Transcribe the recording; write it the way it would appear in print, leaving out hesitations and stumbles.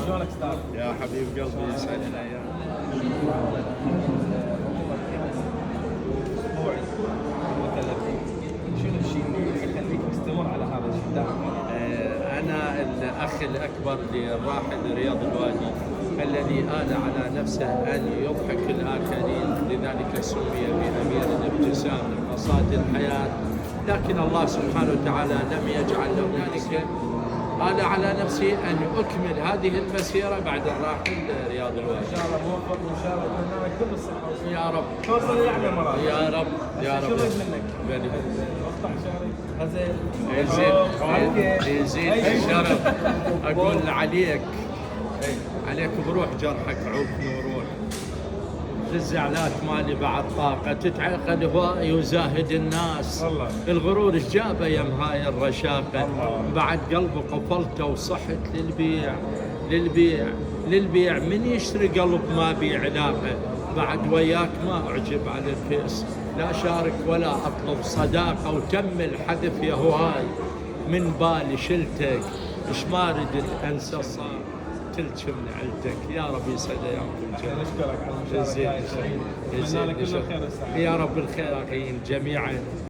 شلونك استاذ؟ يا حبيب قلبي يسعد الايام. اسبوعي مثلا شنو الشيء اللي يخليك مستمر على هذا الشيء دائما؟ انا الاخ الاكبر للراحل رياض الوادي الذي آل على نفسه ان يضحك الاخرين، لذلك سمي بامير الابتسام لمصاد الحياه، لكن الله سبحانه وتعالى لم يجعل له ذلك. آل على نفسي ان اكمل هذه المسيره بعد الراحل رياض الوادي. ان شاء الله موفق وان شاء الله اتمنى لك كل الصحه والسلامه. يا رب توصل لاعلى المراتب. يا رب يا رب. شو منك؟ بلي. مقطع شعري غزل يزيد الشرف. اقول عليك بروح جرحك عوفني وروح. الزعلات مالي بعد طاقة، تتعقد هواي وزاهد الناس. والله. الغرور ايش جابه يم هاي الرشاقة. الله. بعد قلبه قفلته وصحت للبيع من يشتري قلب ما بي علاقة. بعد وياك ما اعجب على الفيس، لا شارك ولا اطلب صداقة، وتم الحذف يا هواي من بالي شلتك. ايش ما ردت انسى صار تلك من عيلتك. يا رب يسعد ايامكم جميعا. نشكرك على المشاركه يا شهيد. اتمنى لك كل الخير والسعاده. يا رب الخير اخيين جميعا.